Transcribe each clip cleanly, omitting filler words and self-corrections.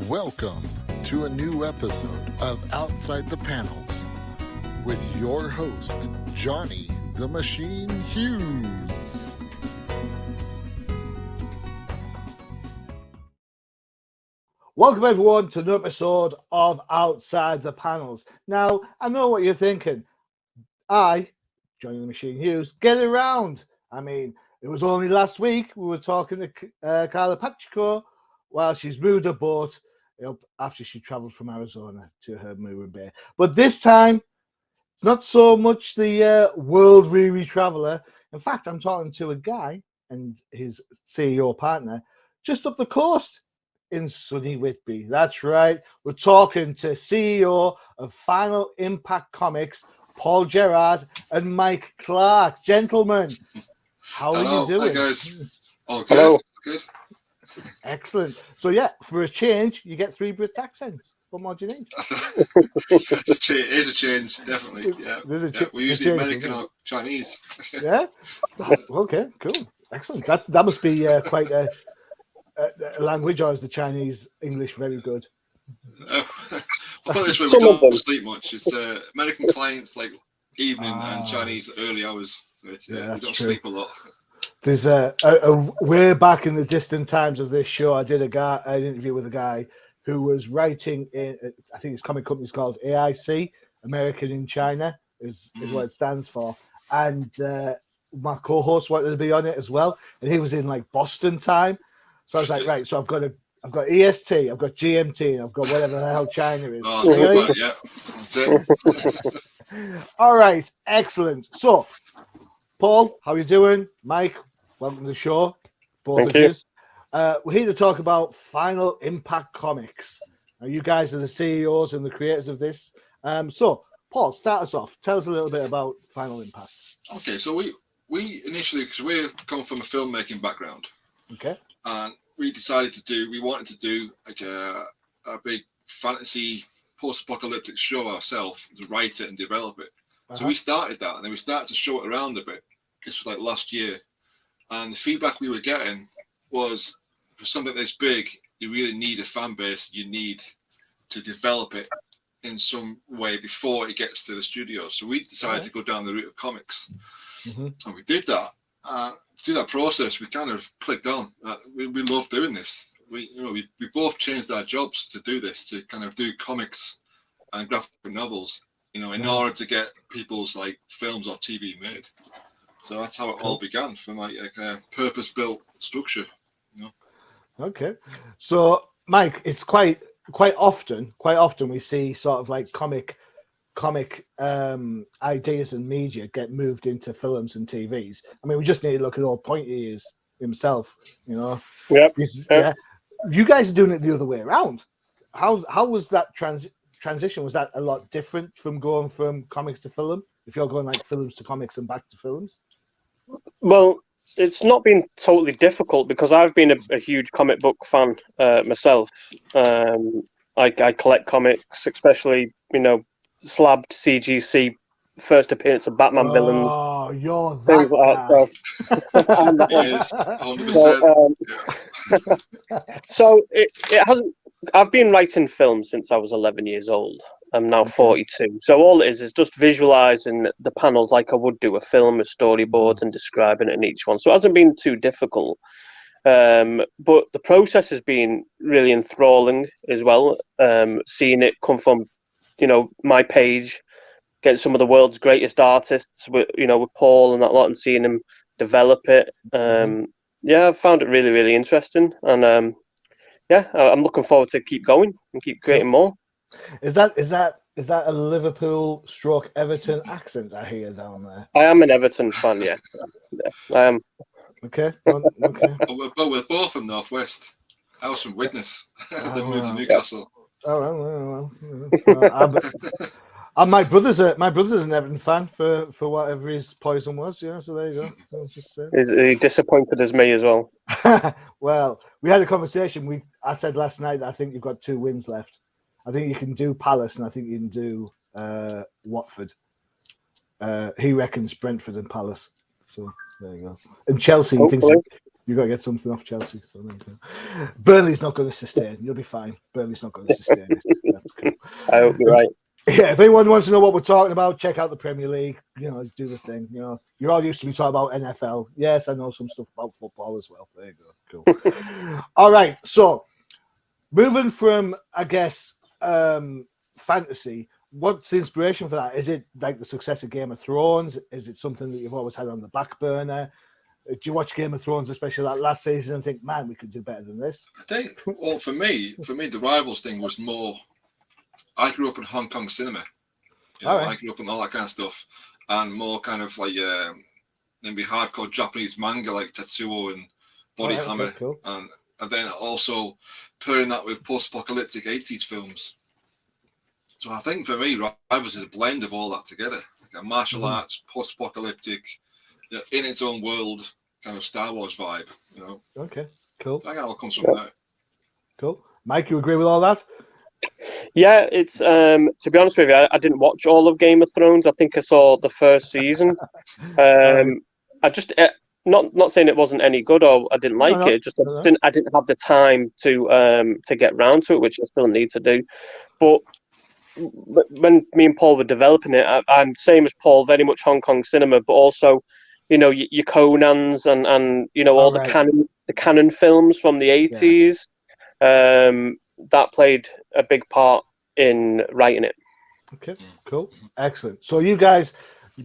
Welcome to a new episode of Outside the Panels with your host, Johnny the Machine Hughes. Welcome everyone to another episode of Outside the Panels. Now, I know what you're thinking. I, Johnny the Machine Hughes, get around. I mean, it was only last week we were talking to Carla Pacheco while she's moved her boat after she travelled from Arizona to her moving bay. But this time, not so much the world-weary traveller. In fact, I'm talking to a guy and his CEO partner just up the coast in sunny Whitby. That's right. We're talking to CEO of Final Impact Comics, Paul Gerrard and Mike Clarke. Gentlemen, how are you doing? Hi guys. All good. Hello. Good. Excellent. So yeah, for a change, you get 3 Brit accents. What more do you need? It is a change, definitely. Yeah. We're usually American or Chinese. Yeah. Okay. Cool. Excellent. That must be quite a language, or is the Chinese English very good? I'll put it this way: we don't sleep much. It's American clients like evening and Chinese early hours. So it's, we don't sleep a lot. There's a way back in the distant times of this show, I did an interview with a guy who was writing in, I think his comic company's called AIC, American in China, is what it stands for. And my co-host wanted to be on it as well, and he was in like Boston time. So I was like, right, so I've got EST, I've got GMT, and I've got whatever the hell China is. Oh, that's it. All right, excellent. So, Paul, how are you doing? Mike, welcome to the show. Both of you. We're here to talk about Final Impact Comics. Now, you guys are the CEOs and the creators of this. So, Paul, start us off. Tell us a little bit about Final Impact. Okay, so we initially, because we come from a filmmaking background, okay, and we wanted to do like a big fantasy post-apocalyptic show ourselves, to write it and develop it. So we started that, and then we started to show it around a bit. This was like last year, and the feedback we were getting was, for something this big, you really need a fan base. You need to develop it in some way before it gets to the studio. So we decided to go down the route of comics, and we did that. Through that process, we kind of clicked on. We love doing this. We both changed our jobs to do this, to kind of do comics and graphic novels, in order to get people's like films or TV made. So that's how it all began, from like a purpose-built structure. Okay. So, Mike, it's quite often we see sort of like comic ideas and media get moved into films and TVs. I mean, we just need to look at old Pointy Ears himself, Yep. Yeah. You guys are doing it the other way around. How was that transition? Was that a lot different from going from comics to film? If you're going like films to comics and back to films? Well, it's not been totally difficult, because I've been a huge comic book fan myself. I collect comics, especially slabbed CGC first appearance of Batman villains. Oh, you're things that like guy. Yes, 100%. So it hasn't. I've been writing films since I was 11 years old. I'm now 42. So all it is just visualizing the panels like I would do a film with storyboards and describing it in each one. So it hasn't been too difficult. But the process has been really enthralling as well. Seeing it come from, my page, getting some of the world's greatest artists with Paul and that lot, and seeing him develop it. I've found it really, really interesting. And I'm looking forward to keep going and keep creating more. Is that a Liverpool / Everton accent I hear down there? I am an Everton fan, yeah. I am. Okay. Okay. But we're both from Northwest. I was from Widnes. They moved to Newcastle. Oh well. And my brother's an Everton fan for whatever his poison was. Yeah. So there you go. Is he disappointed as me as well? Well, we had a conversation. I said last night that I think you've got 2 wins left. I think you can do Palace, and I think you can do Watford. He reckons Brentford and Palace. So there you go. And Chelsea, You got to get something off Chelsea. So Burnley's not going to sustain. You'll be fine. Burnley's not going to sustain it. That's cool. I hope you're right. Yeah, if anyone wants to know what we're talking about, check out the Premier League. You know, do the thing. You know, you're all used to me talking about NFL. Yes, I know some stuff about football as well. There you go. Cool. All right. So, moving from, I guess, fantasy, what's the inspiration for that? Is it like the success of Game of Thrones? Is it something that you've always had on the back burner? Do you watch Game of Thrones, especially that last season, and think, man, we could do better than this? I think, well, for me, the Rivals thing was more. I grew up in Hong Kong cinema. You know, I grew up in all that kind of stuff, and more kind of like maybe hardcore Japanese manga like Tetsuo and Body Hammer, cool. and then also pairing that with post-apocalyptic 80s films. So I think for me, Rivals is a blend of all that together, like a martial arts, post-apocalyptic, you know, in its own world kind of Star Wars vibe. You know. Okay, cool. I think it all comes from that. Cool, Mike, you agree with all that? Yeah, it's to be honest with you, I didn't watch all of Game of Thrones. I think I saw the first season. I just not saying it wasn't any good or I didn't like it. Just I didn't have the time to get round to it, which I still need to do. But when me and Paul were developing it, I'm same as Paul, very much Hong Kong cinema, but also, you know, your Conans and you know all the canon films from the 80s. That played a big part in writing it. Okay, cool, excellent. So you guys,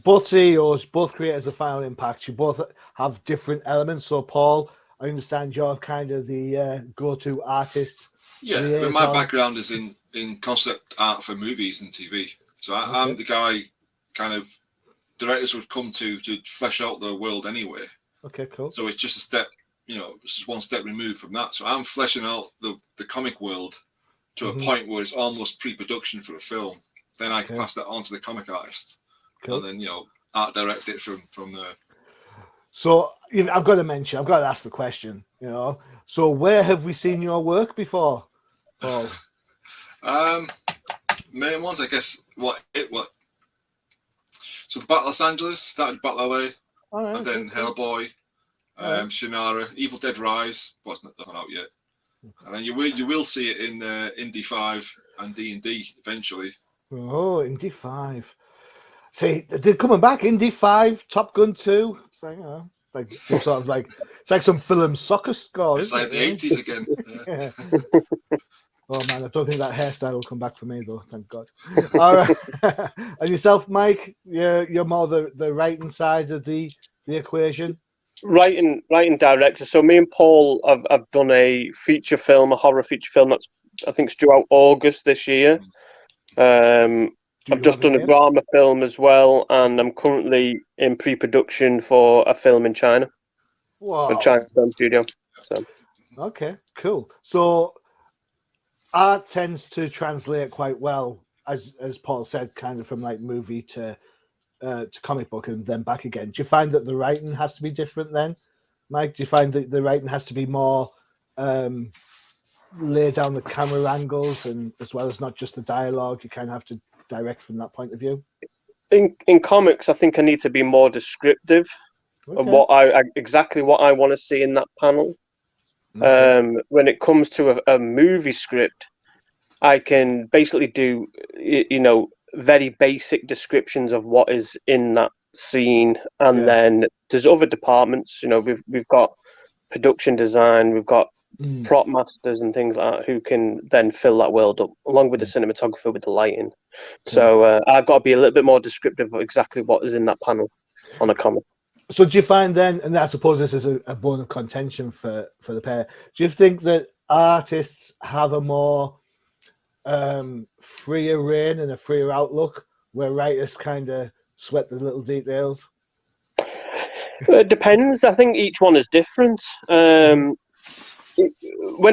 both CEOs, both creators of Final Impact, you both have different elements. So Paul, I understand you're kind of the go-to artist. Yeah, my background is in concept art for movies and TV. So I'm the guy kind of directors would come to flesh out their world anyway. Okay, cool. So it's just a step. You know, this is one step removed from that. So I'm fleshing out the comic world to a point where it's almost pre-production for a film. Then I can pass that on to the comic artist, and then, you know, art direct it from there. So I've got to ask the question. You know, so where have we seen your work before, Paul? Main ones, I guess. What? So the Battle of Los Angeles started Battle LA, and then Hellboy. Shannara, Evil Dead Rise, but it's not out yet. And then you will see it in Indy 5 and D&D eventually. Oh, Indy 5. See, they're coming back. Indy 5, Top Gun 2. It's like, you know, like some sort of like it's like some film soccer score. It's like the 80s again. Yeah. Oh man, I don't think that hairstyle will come back for me though. Thank God. All right. And yourself, Mike, you're more the writing side of the equation. Writing director. So me and Paul have done a feature film, a horror feature film that's I think it's due out August this year. I've just done a drama film as well, and I'm currently in pre-production for a film in China. Wow. A China film studio. So. Okay, cool. So art tends to translate quite well, as Paul said, kind of from like movie to comic book and then back again. Do you find that the writing has to be different then, Mike? Do you find that the writing has to be more lay down the camera angles and as well as not just the dialogue? You kind of have to direct from that point of view. In comics, I think I need to be more descriptive of what exactly what I want to see in that panel. When it comes to a movie script, I can basically do very basic descriptions of what is in that scene, and then there's other departments. You know, we've got production design, we've got prop masters and things like that who can then fill that world up, along with the cinematographer with the lighting. So I've got to be a little bit more descriptive of exactly what is in that panel on a comic. So do you find then, and I suppose this is a bone of contention for the pair, do you think that artists have a more freer reign and a freer outlook where writers kind of sweat the little details? It depends. I think each one is different. When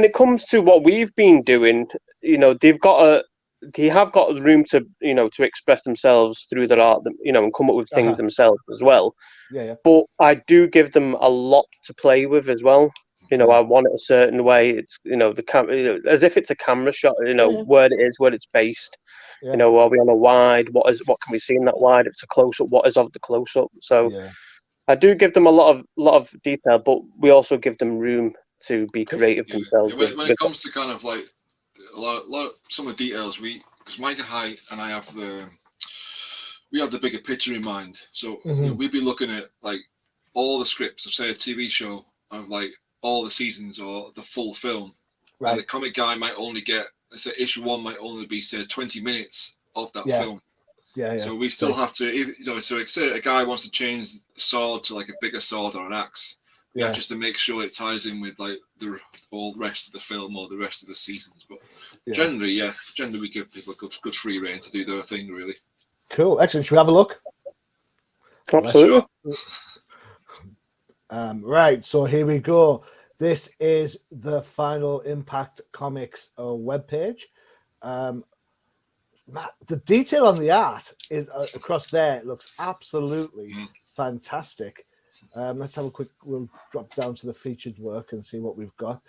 it comes to what we've been doing, you know, they have got room to, you know, to express themselves through their art, you know, and come up with things themselves as well. Yeah. But I do give them a lot to play with as well. You know, I want it a certain way. It's, you know, the camera, as if it's a camera shot. You know, where it is, where it's based. Yeah. You know, are we on a wide? What can we see in that wide? If it's a close up, what is of the close up? So, I do give them a lot of detail, but we also give them room to be creative themselves. When it comes to kind of like a lot of some of the details, because Micah High and I have we have the bigger picture in mind. So we'd be looking at like all the scripts of say a TV show of like all the seasons or the full film. Right. And the comic guy might only get, say, issue 1 might only be say 20 minutes of that film. Yeah. So we still have to, so say a guy wants to change the sword to like a bigger sword or an axe. Yeah, just to make sure it ties in with like the all rest of the film or the rest of the seasons. But generally we give people good free rein to do their thing, really. Cool, excellent. Should we have a look? Absolutely. Right, so here we go. This is the Final Impact Comics webpage. The detail on the art is across there. It looks absolutely fantastic. Let's have a quick, we'll drop down to the featured work and see what we've got.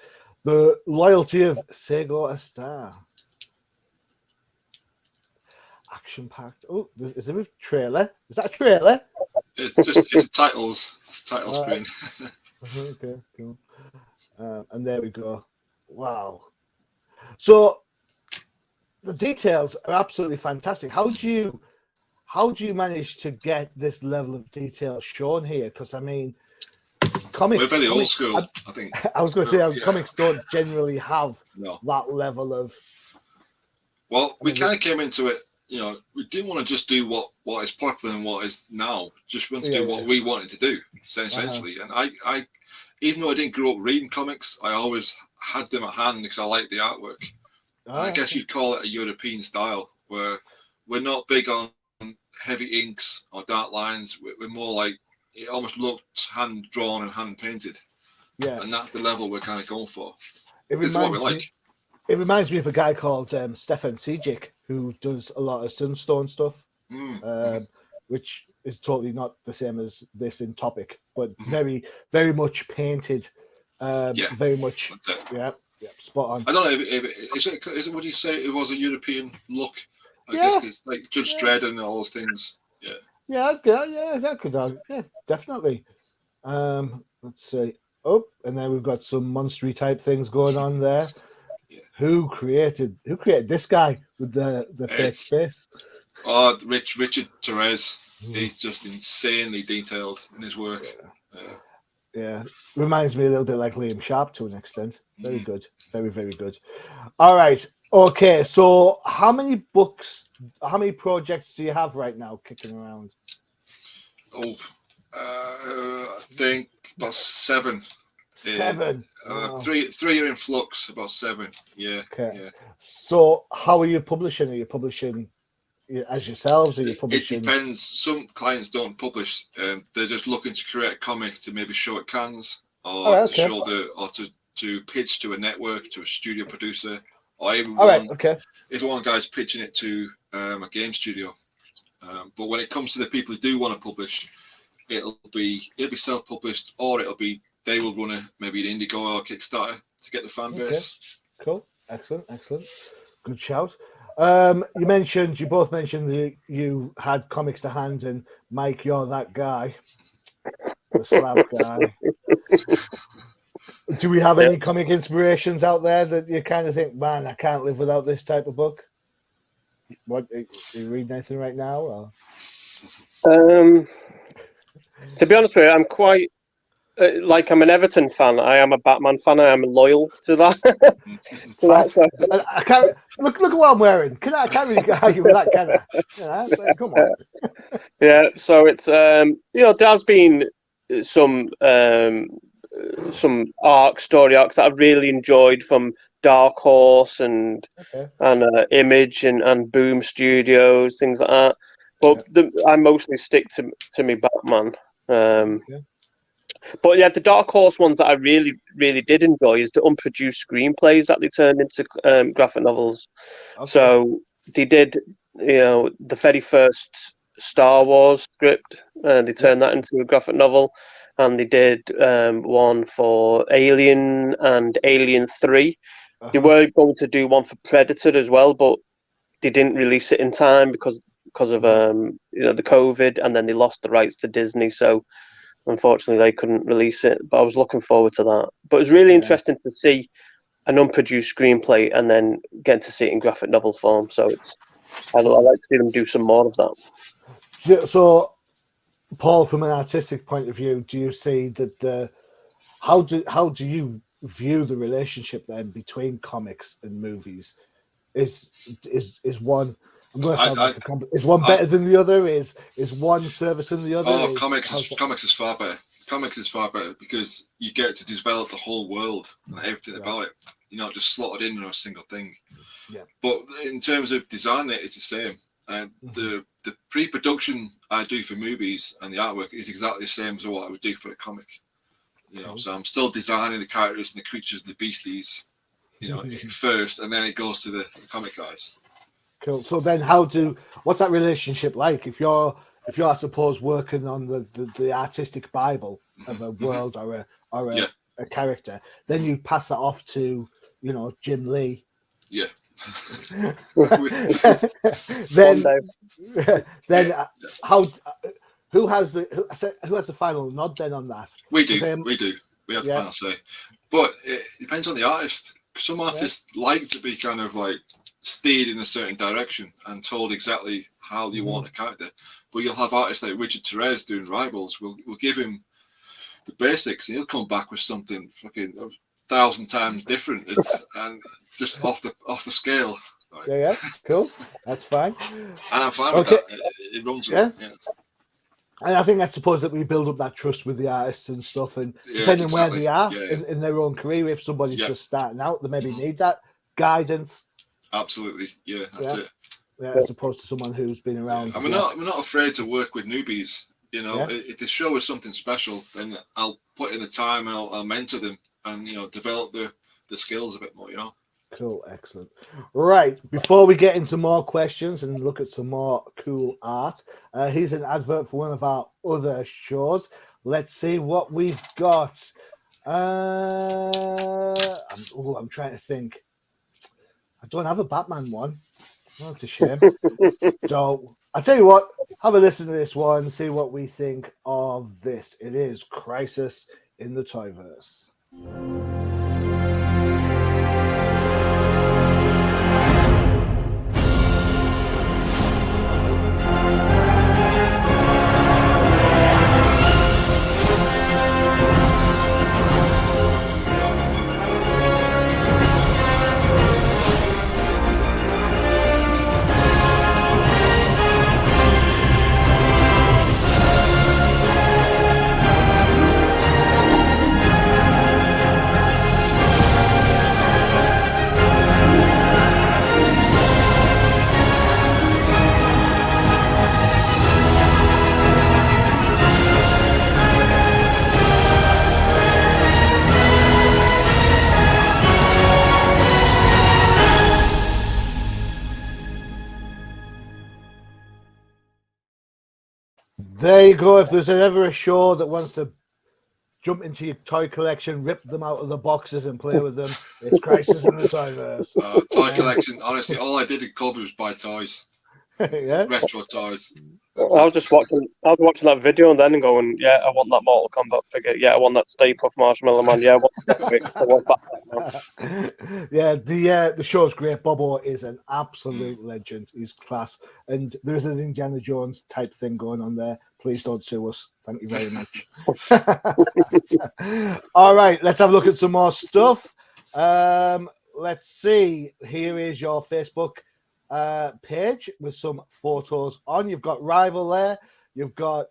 The Loyalty of Sego Astar. Action-packed. Oh, is there a trailer? Is that a trailer? It's a titles. It's a title screen. Okay, cool. And there we go. Wow. So the details are absolutely fantastic. How do you manage to get this level of detail shown here? Because I mean, we're very old school. I think I was going to say comics don't generally have that level of. Well, we kind of came into it. You know, we didn't want to just do what is popular and what is now. Just want to do what we wanted to do, essentially. And I, even though I didn't grow up reading comics, I always had them at hand because I liked the artwork. And I guess you'd call it a European style, where we're not big on heavy inks or dark lines. We're more like, it almost looked hand drawn and hand painted. Yeah. And that's the level we're kind of going for. This is what we like. It reminds me of a guy called Stefan Sejic, who does a lot of Sunstone stuff, which is totally not the same as this in topic, but very, very much painted. Very much. That's it. Yeah, spot on. I don't know if is it. Would you say it was a European look? I guess it's like Judge Dredd and all those things. Yeah, that could. Yeah, definitely. Let's see. Oh, and then we've got some monstery type things going on there. Yeah. Who created this guy with the fake face? Oh, Richard Therese. He's just insanely detailed in his work. Yeah, reminds me a little bit like Liam Sharp to an extent. Very good, very, very good. All right, okay. So, how many projects do you have right now kicking around? Oh, I think about 7. 7. Wow. Three are in flux. About 7. Yeah. Okay. Yeah. So, how are you publishing? Are you publishing as yourselves? Are you publishing? It depends. Some clients don't publish. They're just looking to create a comic to maybe show at Cannes, or to show to pitch to a network, to a studio producer, or even if one guy's pitching it to a game studio. But when it comes to the people who do want to publish, it'll be self-published, or it'll be they will run maybe an Indiegogo or Kickstarter to get the fan base. Cool, excellent, good shout. You both mentioned that you had comics to hand, and Mike, you're that guy, the slab guy. Do we have any comic inspirations out there that you kind of think, man, I can't live without this type of book? What are you reading anything right now? Or? To be honest with you, I'm quite I'm an Everton fan. I am a Batman fan. I am loyal to that. I can't look at what I'm wearing. I can't really argue with that, can I? Come on. Yeah. So it's there has been some story arcs that I've really enjoyed from Dark Horse and Image and Boom Studios, things like that. But I mostly stick to me Batman. But the Dark Horse ones that I really, really did enjoy is the unproduced screenplays that they turned into graphic novels. Okay. So they did, the very first Star Wars script, they turned that into a graphic novel, and they did one for Alien and Alien 3. They were going to do one for Predator as well, but they didn't release it in time because of the COVID, and then they lost the rights to Disney. So Unfortunately, they couldn't release it, but I was looking forward to that. But it was really interesting to see an unproduced screenplay and then getting to see it in graphic novel form. So I'd like to see them do some more of that. So, Paul, from an artistic point of view, do you see that how do you view the relationship then between comics and movies? Is one I'm going to sound like is one better than the other? Is one servicing the other? Oh, comics is far better. Comics is far better because you get to develop the whole world and everything about it. You're not just slotted in on a single thing. Yeah. But in terms of design, it's the same. The pre-production I do for movies and the artwork is exactly the same as what I would do for a comic. So I'm still designing the characters and the creatures and the beasties, first, and then it goes to the comic guys. Cool. So then, what's that relationship like? If you're, I suppose, working on the artistic Bible of a world or a character, then you pass that off to Jim Lee. Yeah. then how? Who has the final nod then on that? We do. We have the final say, but it depends on the artist. Some artists like to be kind of like steered in a certain direction and told exactly how you want a character. But you'll have artists like Richard Therese doing Rivals. We'll give him the basics, and he'll come back with something fucking 1,000 times different. And just off the scale. Right. Yeah, cool. That's fine. And I'm fine with that. It runs with it. Yeah. And I think I suppose that we build up that trust with the artists and stuff, and depending where they are in their own career, if somebody's just starting out, they maybe need that guidance. Absolutely, that's it. Yeah, as opposed to someone who's been around. And we're not afraid to work with newbies. If the show is something special, then I'll put in the time and I'll mentor them and develop the skills a bit more. Cool, excellent. Right, before we get into more questions and look at some more cool art, here's an advert for one of our other shows. Let's see what we've got. I'm trying to think. I don't have a Batman one. Oh, that's a shame. So I'll tell you what, have a listen to this one, see what we think of this. It is Crisis in the Triverse. There you go. If there's ever a show that wants to jump into your toy collection, rip them out of the boxes and play with them, it's Crisis in the Triverse. Toy collection, honestly, all I did in Kobe was buy toys. Retro toys. I was watching that video and then going, I want that Mortal Kombat figure. Yeah, I want that Stay Puft Marshmallow Man. Yeah, I want that. The show's great. Bobo is an absolute legend. He's class. And there's an Indiana Jones type thing going on there. Please don't sue us. Thank you very much. All right, let's have a look at some more stuff. Let's see. Here is your Facebook page with some photos on. You've got Rival there. You've got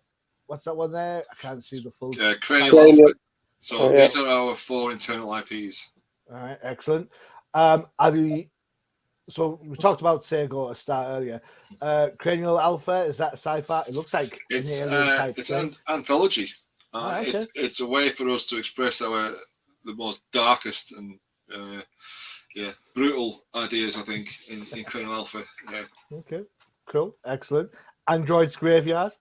what's that one there? I can't see the full. Cranial Alpha. So these are our 4 internal IPs. All right, excellent. So we talked about Sego at start earlier. Cranial Alpha, is that sci-fi? It looks like it's an anthology. Okay. It's a way for us to express the most darkest and brutal ideas, I think, in Cranial Alpha. Yeah. Okay, cool, excellent. Android's Graveyard.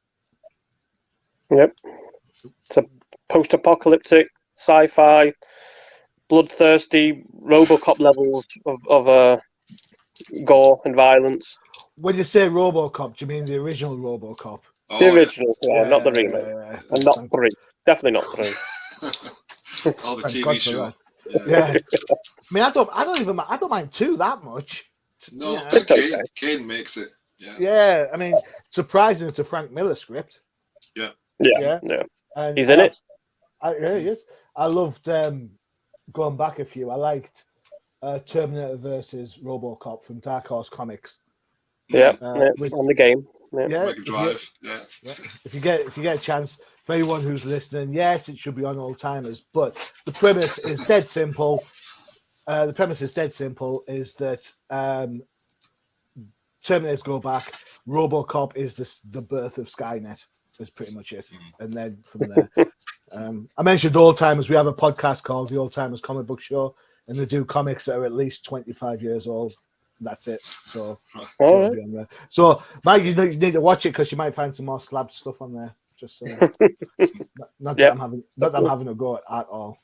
Yep. It's a post-apocalyptic sci-fi, bloodthirsty RoboCop levels of gore and violence. When you say RoboCop, do you mean the original RoboCop? The original, not the remake. Yeah. And not 3. Definitely not 3. Oh, the Thank TV God for show. that. Yeah. I mean, I don't mind 2 that much. No, Yeah. It's okay. Kane makes it. Yeah. Yeah, I mean, surprising it's a Frank Miller script. Yeah. Yeah. And He's in it. Yeah, he is. I loved going back a few. I liked Terminator versus RoboCop from Dark Horse Comics. Yeah, Which, on the game. Yeah. Mega Drive. If you get a chance, for anyone who's listening, yes, it should be on Old Timers, but the premise is dead simple. Is that Terminators go back. RoboCop is the birth of Skynet. Is pretty much it, and then from there. I mentioned Old Timers. We have a podcast called the Old Timers Comic Book Show, and they do comics that are at least 25 years old. That's it. So, All be on there. So Mike, you need to watch it because you might find some more slabbed stuff on there. Just so, not that I'm having a go at all.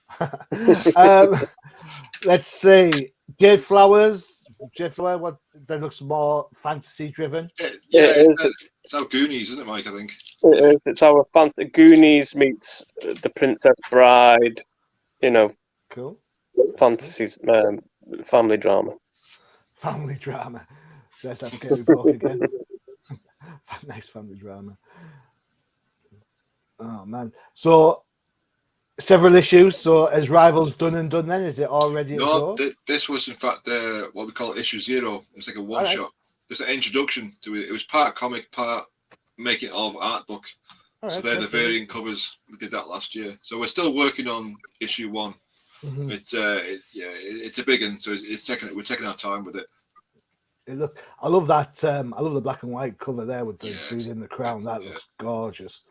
Let's see, Jade Flower. What that looks more fantasy driven. It's our Goonies, isn't it, Mike? I think it is. It's our Goonies meets The Princess Bride. Cool. Fantasies, family drama. Family drama. There's that scary book again. Nice family drama. Oh man. So several issues. So is Rivals done and done then? Is it already? No, this was in fact what we call issue 0. It's like a one shot. It's an introduction to it. It was part comic, part making of art book. So they're the variant covers. We did that last year. So we're still working on issue 1. Mm-hmm. It's a big one. So we're taking our time with it. I love that. I love the black and white cover there with the dude in the crown. That looks gorgeous.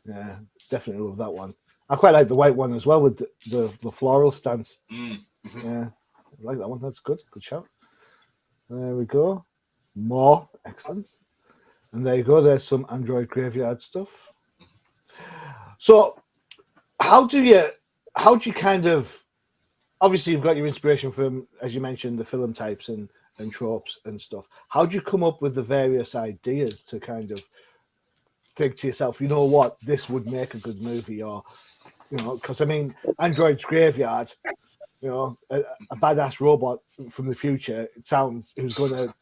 Yeah, definitely love that one. I quite like the white one as well with the floral stance. Mm-hmm. Yeah, I like that one. That's good. Good shout. There we go. More excellent. And there you go. There's some Android Graveyard stuff. So, how do you kind of? Obviously, you've got your inspiration from, as you mentioned, the film types and tropes and stuff. How do you come up with the various ideas to kind of think to yourself, you know what, this would make a good movie, or because I mean, Android's Graveyard, a badass robot from the future. It sounds who's going to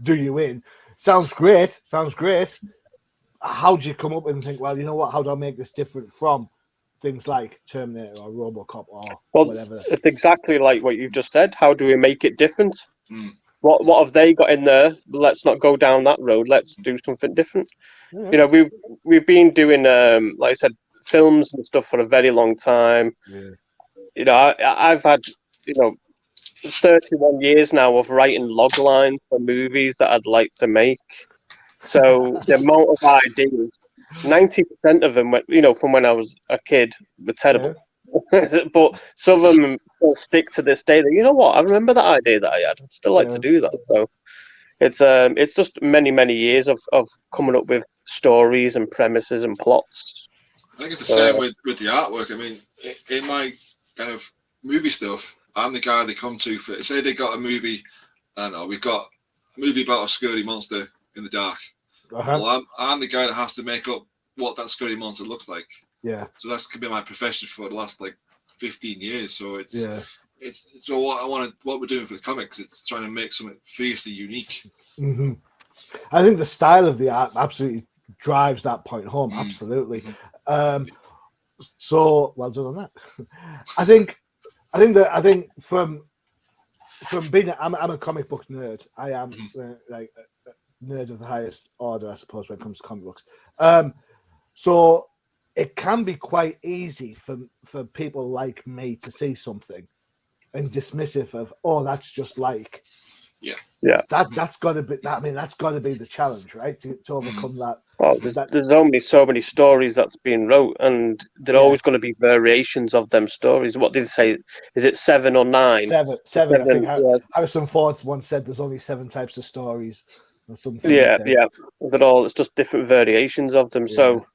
do you in. Sounds great. How do you come up and think, well, you know what? How do I make this different from things like Terminator or RoboCop or whatever? It's exactly like what you just said. How do we make it different? What have they got in there? Let's not go down that road. Let's do something different. Yeah. We've been doing like I said, films and stuff for a very long time. Yeah. I've had 31 years now of writing log lines for movies that I'd like to make. So the amount of ideas, 90% of them, from when I was a kid, were terrible. Yeah. But some of them will stick to this day. That you know what, I remember that idea that I had. I'd still like to do that. So it's just many years of coming up with stories and premises and plots. I think it's the same with the artwork. I mean, in my kind of movie stuff, I'm the guy they come to for. Say they got a movie. I don't know. We've got a movie about a scary monster in the dark. Well, I'm the guy that has to make up what that scary monster looks like. Yeah. So that's could be my profession for the last 15 years. So it's so what we're doing for the comics. It's trying to make something fiercely unique. Mm-hmm. I think the style of the art absolutely drives that point home. Absolutely. So well done on that. I think from being I'm a comic book nerd. I am a nerd of the highest order, I suppose, when it comes to comic books. So it can be quite easy for people like me to see something and dismissive of, that's just like. Yeah. That's got to be. I mean, that's got to be the challenge, right? To overcome that. Oh, there's only so many stories that's been wrote, and there are always going to be variations of them stories. What did it say? Is it 7 or 9? Seven. I think Harrison Ford once said there's only 7 types of stories. Or something. Yeah. It's just different variations of them. Yeah. So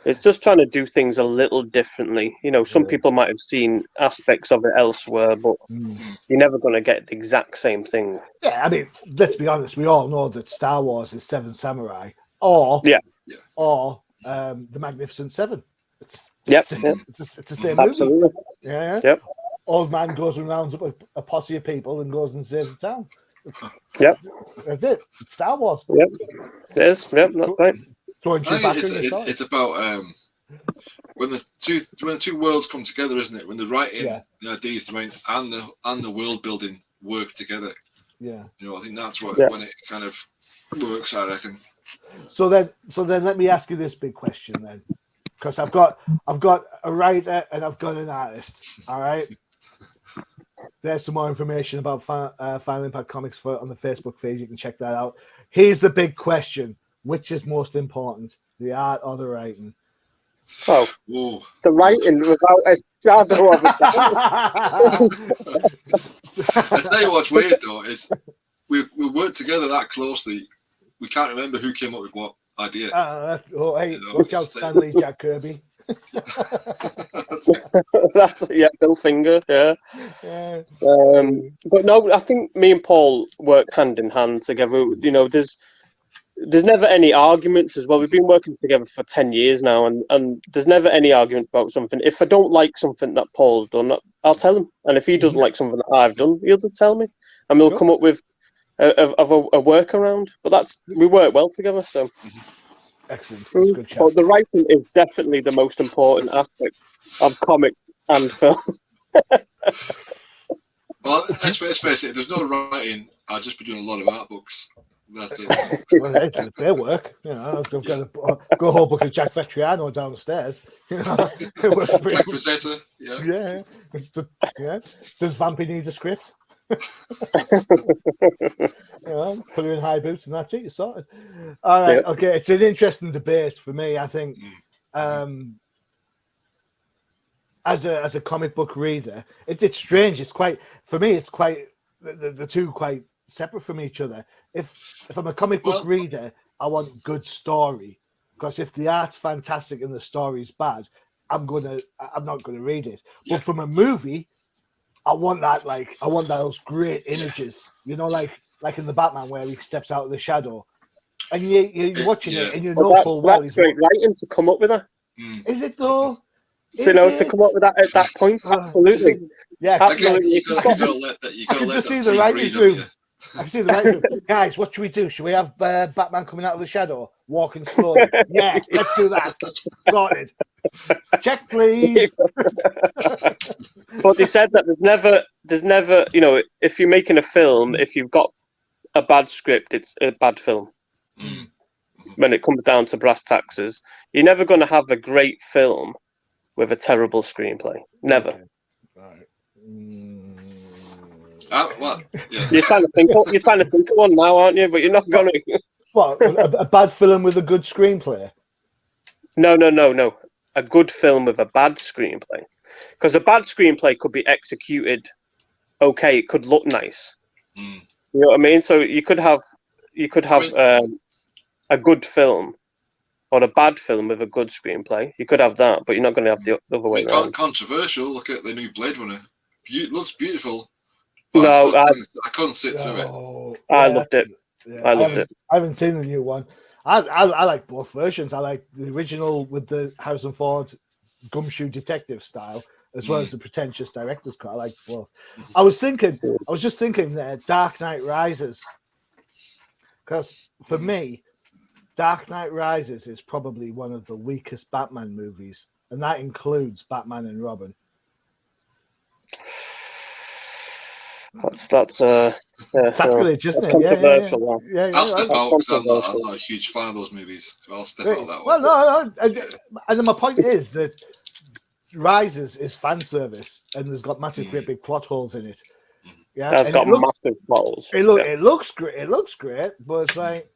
it's just trying to do things a little differently. Some people might have seen aspects of it elsewhere, but you're never going to get the exact same thing. Yeah, I mean, let's be honest. We all know that Star Wars is 7 samurai, or The Magnificent Seven. It's Yep. it's the same movie. Absolutely. Yeah. Yep. Old man goes and rounds up a posse of people and goes and saves the town. Yep. That's it. It's Star Wars. Yep. It is. Yep. That's right. Throwing I think Chewbacca in the side. it's about when the two worlds come together, isn't it? When the writing, the ideas, and the world building work together. Yeah. You know, I think that's what Yeah. when it kind of works. I reckon. So then let me ask you this big question then, because I've got a writer and I've got an artist. All right. There's some more information about Final Impact Comics on the Facebook page. You can check that out. Here's the big question: which is most important, the art or the writing? Oh, Whoa. the writing without a shadow of a doubt. I tell you what's weird though is we work together that closely. We can't remember who came up with what idea. Hey, You know, watch out, Stanley, Jack Kirby. That's Bill Finger. Yeah. But no, I think me and Paul work hand in hand together. You know, there's never any arguments as well. We've been working together for 10 years now, and there's never any arguments about something. If I don't like something that Paul's done, I'll tell him. And if he doesn't like something that I've done, he'll just tell me, and we'll come up with a workaround. But we work well together. So excellent. That's good chat. But the writing is definitely the most important aspect of comic and film. Well, let's face it. If there's no writing, I'll just be doing a lot of art books. That's it. Well, it's their work. You know, I've got to go a whole book of Jack Vetriano downstairs. You know, Jack Rosetta, yeah. Does Vampy need a script? Put her in high boots and that's it. You're sorted. All right. Yeah. Okay. It's an interesting debate for me. I think as a comic book reader, it's strange. It's quite the two quite separate from each other. If I'm a comic book reader, I want good story, because if the art's fantastic and the story's bad, I'm not gonna read it. Yeah. But from a movie, I want those great images, you know, like in the Batman where he steps out of the shadow, and you're watching it and you know full well he's great writing to come up with that. Is it though? To come up with that at that point, absolutely. Yeah, absolutely. You gotta let that see the writing room. I see the writing room. Guys, what should we do? Should we have Batman coming out of the shadow, walking slowly? Yeah, let's do that. Sorted. Check, please. But they said that there's never, you know, if you're making a film, if you've got a bad script, it's a bad film. When it comes down to brass taxes, you're never going to have a great film with a terrible screenplay. Never. Okay. Right. Well, yeah. You're trying to think of one now, aren't you? But you're not going to. What? A bad film with a good screenplay? No. A good film with a bad screenplay, because a bad screenplay could be executed okay. It could look nice. You know what I mean? So you could have a good film or a bad film with a good screenplay. You could have that, but you're not going to have the other way around. Controversial. Look at the new Blade Runner. Looks beautiful. No, I couldn't sit through it. I loved it. Yeah, I loved it. I haven't seen the new one. I like both versions. I like the original with the Harrison Ford gumshoe detective style, as well as the pretentious director's cut. I like both. I was just thinking Dark Knight Rises, because for me, Dark Knight Rises is probably one of the weakest Batman movies, and that includes Batman and Robin. That's sacrilege, isn't it? Controversial. Yeah. I'll step out because I'm not a huge fan of those movies. I'll step out that way. Well, no. And my point is that Rises is fan service, and there's got massive, great big plot holes in it. Yeah, it's got massive plot holes. It looks great. It looks great, but it's like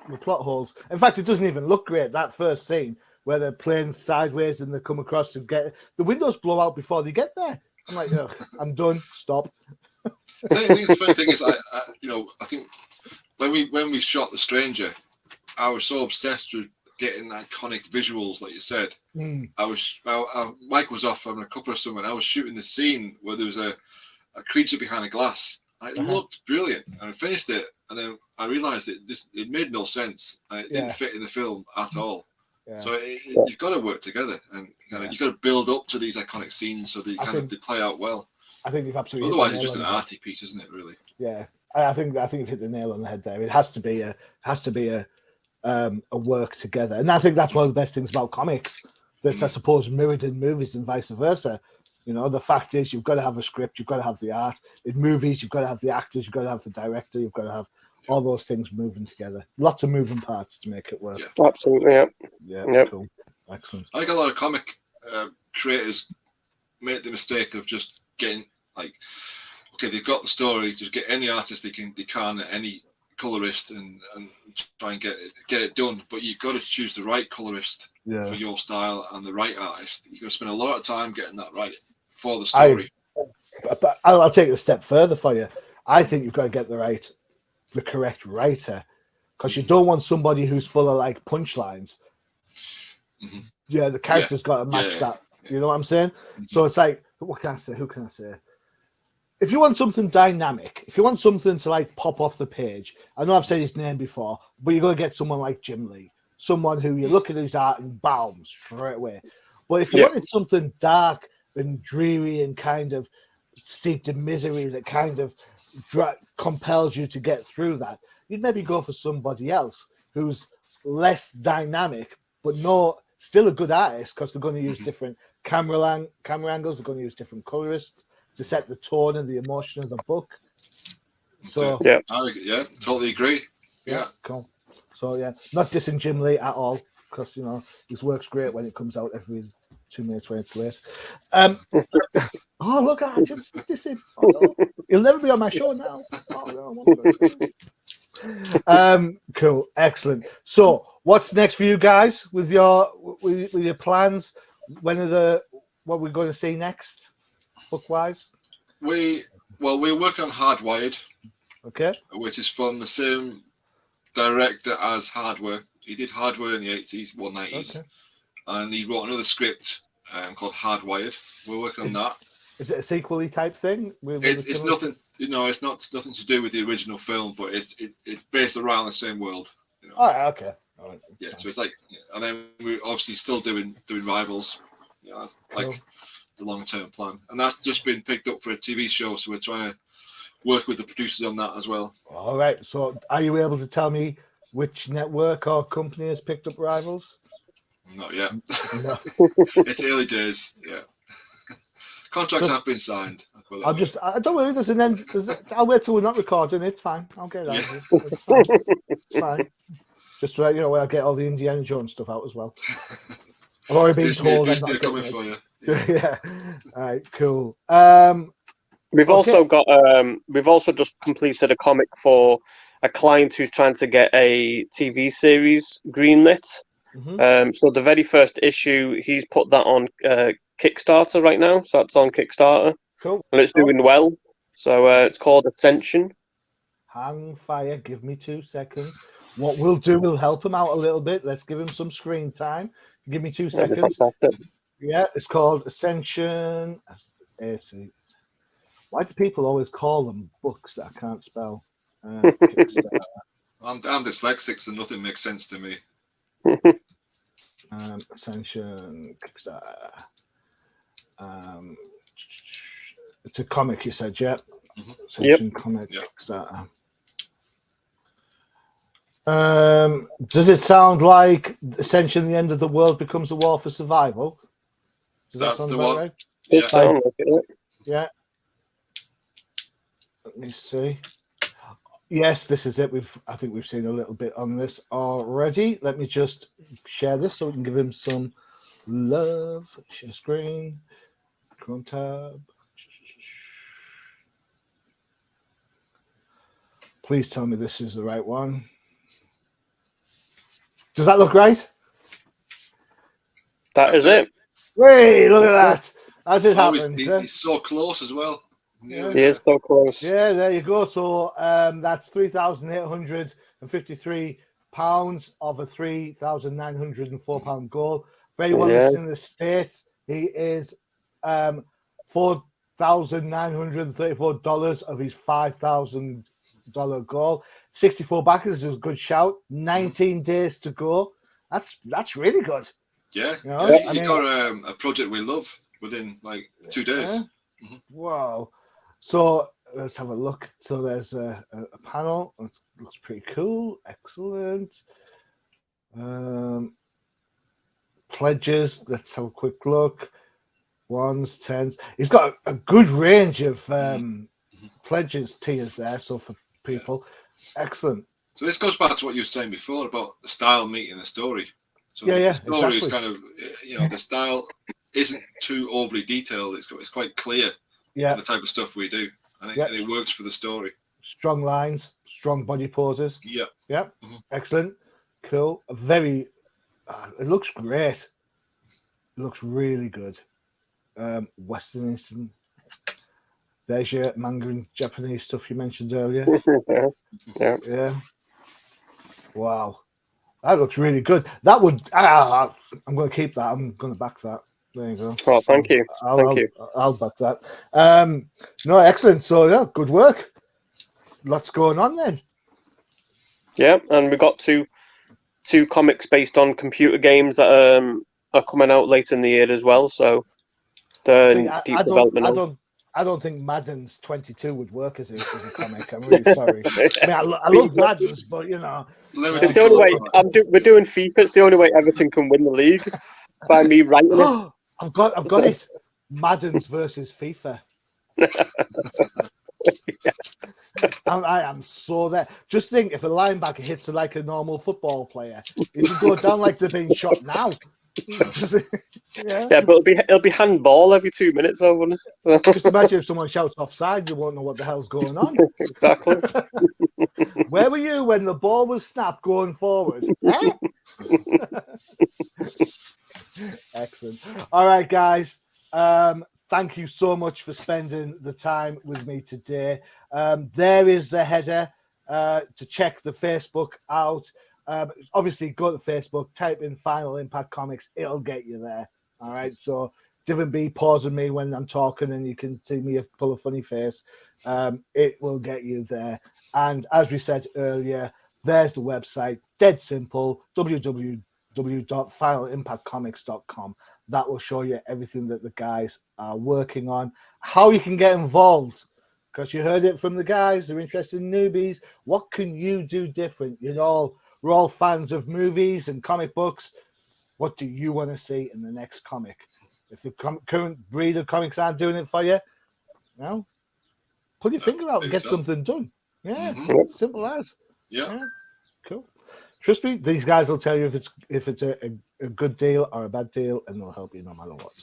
the plot holes. In fact, it doesn't even look great. That first scene where they're playing sideways and they come across and get the windows blow out before they get there. I'm like, ugh, I'm done. Stop. I think the funny thing is, I think when we shot The Stranger, I was so obsessed with getting iconic visuals, like you said. Mike was off having a couple of someone. I was shooting the scene where there was a creature behind a glass, and it looked brilliant. And I finished it, and then I realised it made no sense, and it didn't fit in the film at all. Yeah. So you've got to work together, and you've got to build up to these iconic scenes so that they play out well. I think you've absolutely. Otherwise, it's just an arty piece, isn't it? Really. Yeah, I think you've hit the nail on the head there. It has to be a work together, and I think that's one of the best things about comics. That's I suppose mirrored in movies and vice versa. You know, the fact is you've got to have a script, you've got to have the art. In movies, you've got to have the actors, you've got to have the director, you've got to have all those things moving together. Lots of moving parts to make it work. Yeah. Absolutely, yeah. Yeah, cool. Excellent. I think a lot of comic creators make the mistake of just getting okay, they've got the story, just get any artist they can, any colorist, and try and get it done. But you've got to choose the right colorist for your style and the right artist. You've got to spend a lot of time getting that right for the story. But I'll take it a step further for you. I think you've got to get the correct writer, because you don't want somebody who's full of like punchlines. Mm-hmm. Yeah, the character's got to match that. You know what I'm saying? Mm-hmm. So it's like, what can I say? Who can I say? If you want something dynamic, if you want something to like pop off the page, I know I've said his name before, but you're going to get someone like Jim Lee, someone who you look at his art and boom, straight away. But if you wanted something dark and dreary and kind of steeped in misery that kind of compels you to get through that, you'd maybe go for somebody else who's less dynamic, but still a good artist, because they're going to use different camera angles, they're going to use different colorists to set the tone and the emotion of the book. So totally agree. Yeah, cool. So not dissing Jim Lee at all, because his work's great when it comes out every 2 minutes when it's late. Oh look, I just dissing. Oh, no. He'll never be on my show now. Oh no. Cool, excellent. So what's next for you guys with your plans? What we're going to see next, book wise? We're working on Hardwired, which is from the same director as Hardware. He did Hardware in the 90s, and he wrote another script called Hardwired. We're working on that. Is it a sequel-y type thing? It's nothing. It's nothing to do with the original film, but it's based around the same world. All right. Okay. All right. Yeah. So it's like, and then we're obviously still doing Rivals. That's like the long-term plan, and that's just been picked up for a TV show. So we're trying to work with the producers on that as well. All right. So are you able to tell me which network or company has picked up Rivals? Not yet. No. It's early days. Yeah. Contracts have been signed. I don't worry. There's an end. I'll wait till we're not recording. It's fine. I'll get that. It's fine. Just so when I get all the Indiana Jones stuff out as well. I've already been told. Disney coming for you. Yeah. All right. Cool. We've also just completed a comic for a client who's trying to get a TV series greenlit. Mm-hmm. So the very first issue, he's put that on Kickstarter right now. So that's on Kickstarter. Cool. And it's doing well. So it's called Ascension. Hang fire. Give me 2 seconds. What we'll do, we'll help him out a little bit. Let's give him some screen time. Give me 2 seconds. Yeah, it's called Ascension. Why do people always call them books that I can't spell? I'm dyslexic, so nothing makes sense to me. Ascension Kickstarter. It's a comic, you said, yeah? Mm-hmm. Ascension comic Kickstarter. Does it sound like Ascension, the end of the world becomes a war for survival? That's the one. Right? Yeah. Yeah. Let me see. Yes, this is it. I think we've seen a little bit on this already. Let me just share this so we can give him some love. Share screen. Chrome tab. Please tell me this is the right one. Does that look right? That's it. Hey, look at that. As it happens. He's so close as well. Yeah. He is so close. Yeah, there you go. So that's £3,853 of a £3,904 goal. For anyone listening in the States, he is $4,934 of his $5,000 goal. 64 backers is a good shout. 19 days to go. That's really good. Yeah, You know, yeah. I You mean- got a project we love within like 2 days. Yeah. Wow. So let's have a look. So there's a panel. It looks pretty cool. Excellent. Pledges. Let's have a quick look. 1s, 10s. He's got a good range of pledges tiers there. So for people, excellent. So this goes back to what you were saying before about the style meeting the story. So Yeah, the story exactly. is kind of, the style isn't too overly detailed. It's quite clear Yeah. for the type of stuff we do, and it works for the story. Strong lines, strong body poses. Yeah. Yeah. Mhm. Excellent. Cool. Very. It looks great. It looks really good. Western. There's your manga and Japanese stuff you mentioned earlier. Yeah. Wow. That looks really good. That would. I'm going to keep that. I'm going to back that. There you go. Oh, thank you. Thank you. I'll back that. No, excellent. So yeah, good work. Lots going on then. Yeah, and we got two comics based on computer games that are coming out later in the year as well. So they're in deep development. I don't think Madden's 22 would work as a comic. I'm really sorry. I mean, I love Madden's, but you know, it's the only way. We're doing FIFA. It's the only way Everton can win the league by me writing it. I've got it. Madden's versus FIFA. I am so there. Just think, if a linebacker hits like a normal football player, it would go down like they're being shot now. Yeah, but it'll be handball every 2 minutes, I wouldn't. Just imagine if someone shouts offside, you won't know what the hell's going on. Exactly. Where were you when the ball was snapped going forward? Excellent. All right, guys. Thank you so much for spending the time with me today. There is the header to check the Facebook out. Obviously, go to Facebook, type in Final Impact Comics, it'll get you there. All right. So, Divin B, pausing me when I'm talking, and you can see me pull a funny face. It will get you there. And as we said earlier, there's the website, dead simple, www.finalimpactcomics.com. That will show you everything that the guys are working on, how you can get involved. Because you heard it from the guys, they're interested in newbies. What can you do different? We're all fans of movies and comic books. What do you want to see in the next comic? If the current breed of comics aren't doing it for you, pull your finger out and get something done. Yeah, simple as. Yeah. Cool. Trust me, these guys will tell you if it's a good deal or a bad deal, and they'll help you no matter what.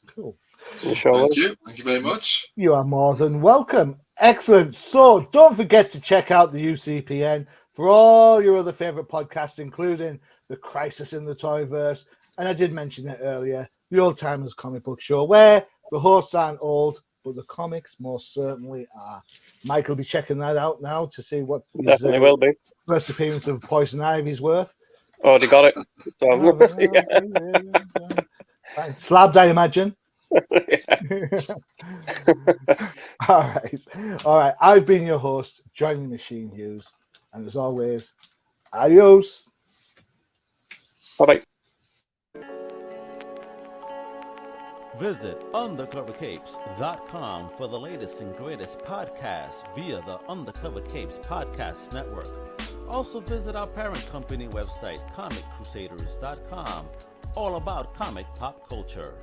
Cool. Thank you. Thank you very much. You are more than welcome. Excellent. So don't forget to check out the UCPN for all your other favorite podcasts, including the Crisis in the Toyverse. And I did mention it earlier, the Old Timers Comic Book Show, where the hosts aren't old, but the comics most certainly are. Mike will be checking that out now to see what definitely will be. First appearance of Poison Ivy's worth. Already got it. Fine. Slabbed, I imagine. All right. I've been your host, Johnny Machine Hughes, and as always, adios. Bye-bye. Visit undercovercapes.com for the latest and greatest podcasts via the Undercover Capes Podcast Network. Also visit our parent company website, comiccrusaders.com, all about comic pop culture.